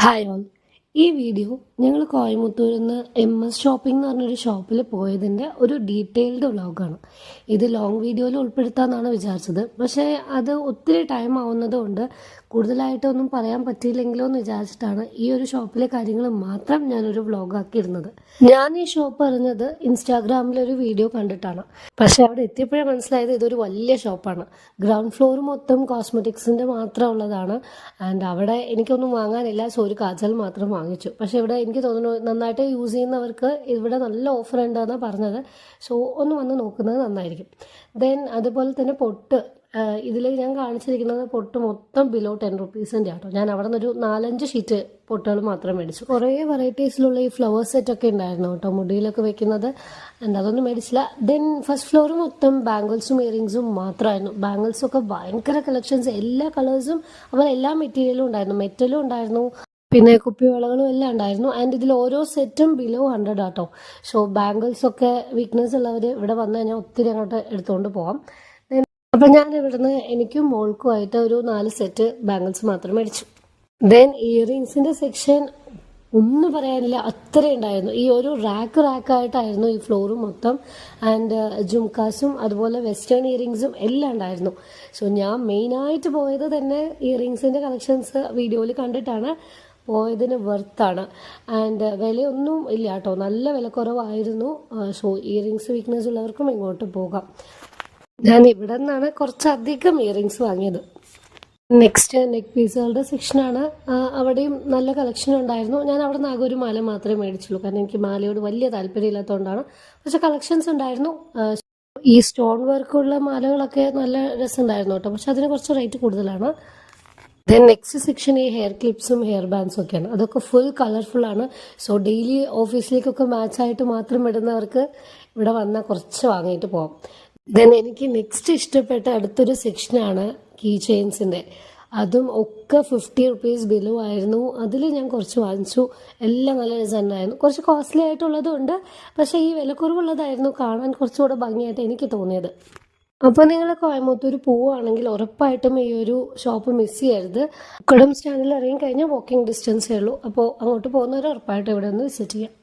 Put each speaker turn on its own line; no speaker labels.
Hi all. ഈ video ഞങ്ങൾ കോയമ്പത്തൂരിൽ നിന്ന് MS ഷോപ്പിംഗ് എന്ന് പറഞ്ഞൊരു ഷോപ്പിൽ പോയതിൻ്റെ ഒരു ഡീറ്റെയിൽഡ് വ്ളോഗാണ്. ഇത് ലോങ് വീഡിയോയിൽ ഉൾപ്പെടുത്താമെന്നാണ് വിചാരിച്ചത്. പക്ഷേ അത് ഒത്തിരി ടൈം ആവുന്നതുകൊണ്ട് കൂടുതലായിട്ടൊന്നും പറയാൻ പറ്റിയില്ലെങ്കിലോ എന്ന് വിചാരിച്ചിട്ടാണ് ഈ ഒരു ഷോപ്പിലെ കാര്യങ്ങൾ മാത്രം ഞാനൊരു വ്ളോഗാക്കി ഇടുന്നത്. ഞാൻ ഈ ഷോപ്പ് അറിഞ്ഞത് ഇൻസ്റ്റാഗ്രാമിലൊരു വീഡിയോ കണ്ടിട്ടാണ്. പക്ഷേ അവിടെ എത്തിയപ്പോഴേ മനസ്സിലായത് ഇതൊരു വലിയ ഷോപ്പാണ്. ഗ്രൗണ്ട് ഫ്ലോർ മൊത്തം കോസ്മെറ്റിക്സിൻ്റെ മാത്രം ഉള്ളതാണ്. ആൻഡ് അവിടെ എനിക്കൊന്നും വാങ്ങാനില്ല, സോ ഒരു കാജൽ മാത്രം വാങ്ങിച്ചു. പക്ഷേ ഇവിടെ എനിക്ക് തോന്നുന്നു നന്നായിട്ട് യൂസ് ചെയ്യുന്നവർക്ക് ഇവിടെ നല്ല ഓഫർ ഉണ്ടെന്നാണ് പറഞ്ഞത്. സോ ഒന്ന് വന്ന് നോക്കുന്നത് നന്നായിരിക്കും. ദെൻ അതുപോലെ തന്നെ പൊട്ട്, ഇതിൽ ഞാൻ കാണിച്ചിരിക്കുന്നത് പൊട്ട് മൊത്തം ബിലോ 10 റുപ്പീസിൻ്റെ ആട്ടോ. ഞാൻ അവിടെ നിന്നൊരു 4-5 ഷീറ്റ് പൊട്ടുകൾ മാത്രം മേടിച്ചു. കുറേ വെറൈറ്റീസിലുള്ള ഈ ഫ്ലവർ സെറ്റൊക്കെ ഉണ്ടായിരുന്നു കേട്ടോ, മുടിയിലൊക്കെ വെക്കുന്നത്. ആൻഡ് അതൊന്നും മേടിച്ചില്ല. ദെൻ ഫസ്റ്റ് ഫ്ലോർ മൊത്തം ബാംഗിൾസും ഇയറിങ്സും മാത്രമായിരുന്നു. ബാംഗിൾസൊക്കെ ഭയങ്കര കളക്ഷൻസ്, എല്ലാ കളേഴ്സും അതുപോലെ എല്ലാ മെറ്റീരിയലും ഉണ്ടായിരുന്നു. മെറ്റലും ഉണ്ടായിരുന്നു, പിന്നെ കുപ്പിവളകളും എല്ലാം ഉണ്ടായിരുന്നു. ആൻഡ് ഇതിൽ ഓരോ സെറ്റും ബിലോ 100 ആട്ടോ. സോ ബാംഗിൾസൊക്കെ വീക്ക്നെസ് ഉള്ളവർ ഇവിടെ വന്നു കഴിഞ്ഞാൽ ഒത്തിരി അങ്ങോട്ട് എടുത്തുകൊണ്ട് പോകാം. അപ്പം ഞാൻ ഇവിടുന്ന് എനിക്കും മോൾക്കുമായിട്ട് ഒരു 4 സെറ്റ് ബാംഗിൾസ് മാത്രം മേടിച്ചു. ദെൻ ഇയറിങ്സിൻ്റെ സെക്ഷൻ ഒന്നും പറയാനില്ല, അത്ര ഉണ്ടായിരുന്നു. ഈ ഒരു റാക്കായിട്ടായിരുന്നു ഈ ഫ്ലോറ് മൊത്തം. ആൻഡ് ജുംകാസും അതുപോലെ വെസ്റ്റേൺ ഇയറിങ്സും എല്ലാം ഉണ്ടായിരുന്നു. സോ ഞാൻ മെയിനായിട്ട് പോയത് തന്നെ ഇയറിങ്സിൻ്റെ കളക്ഷൻസ് വീഡിയോയിൽ കണ്ടിട്ടാണ് പോയതിന് വെർത്താണ്. ആൻഡ് വിലയൊന്നും ഇല്ല കേട്ടോ, നല്ല വിലക്കുറവായിരുന്നു. സോ ഇയറിങ്സ് വീക്ക്നെസ് ഉള്ളവർക്കും ഇങ്ങോട്ട് പോകാം. ഞാൻ ഇവിടെ നിന്നാണ് കുറച്ചധികം ഇയറിങ്സ് വാങ്ങിയത്. നെക്സ്റ്റ് നെക്ക് പീസുകളുടെ സെക്ഷനാണ്. അവിടെയും നല്ല കളക്ഷൻ ഉണ്ടായിരുന്നു. ഞാൻ അവിടെ നിന്ന് ആകെ ഒരു മാല മാത്രമേ മേടിച്ചുള്ളൂ, കാരണം എനിക്ക് മാലയോട് വലിയ താല്പര്യമില്ലാത്തതുകൊണ്ടാണ്. പക്ഷെ കളക്ഷൻസ് ഉണ്ടായിരുന്നു. ഈ സ്റ്റോൺ വർക്കുള്ള മാലകളൊക്കെ നല്ല രസമുണ്ടായിരുന്നു കേട്ടോ, പക്ഷെ അതിന് കുറച്ച് റേറ്റ് കൂടുതലാണ്. ദെൻ നെക്സ്റ്റ് സെക്ഷൻ ഈ ഹെയർ ക്ലിപ്സും ഹെയർ ബാൻഡ്സും ഒക്കെയാണ്. അതൊക്കെ ഫുൾ കളർഫുൾ ആണ്. സോ ഡെയിലി ഓഫീസിലേക്കൊക്കെ മാച്ചായിട്ട് മാത്രം ഇടുന്നവർക്ക് ഇവിടെ വന്നാൽ കുറച്ച് വാങ്ങിയിട്ട് പോകാം. ദെൻ എനിക്ക് നെക്സ്റ്റ് ഇഷ്ടപ്പെട്ട അടുത്തൊരു സെക്ഷനാണ് കീ ചെയിൻസിൻ്റെ. അതും ഒക്കെ 50 റുപ്പീസ് ബിലോ ആയിരുന്നു. അതിൽ ഞാൻ കുറച്ച് വാങ്ങിച്ചു. എല്ലാം നല്ല രസമുണ്ടായിരുന്നു. കുറച്ച് കോസ്റ്റ്ലി ആയിട്ടുള്ളതും ഉണ്ട്, പക്ഷേ ഈ വിലക്കുറവുള്ളതായിരുന്നു കാണാൻ കുറച്ചുകൂടെ ഭംഗിയായിട്ട് എനിക്ക് തോന്നിയത്. അപ്പോൾ നിങ്ങൾ കോയമ്പത്തൂർ പോവുകയാണെങ്കിൽ ഉറപ്പായിട്ടും ഈ ഒരു ഷോപ്പ് മിസ് ചെയ്യരുത്. ഉക്കടം സ്റ്റാൻഡിൽ ഇറങ്ങി കഴിഞ്ഞാൽ വാക്കിംഗ് ഡിസ്റ്റൻസേ ഉള്ളൂ. അപ്പോൾ അങ്ങോട്ട് പോകുന്നവർ ഉറപ്പായിട്ടും ഇവിടെ ഒന്ന് വിസിറ്റ് ചെയ്യാം.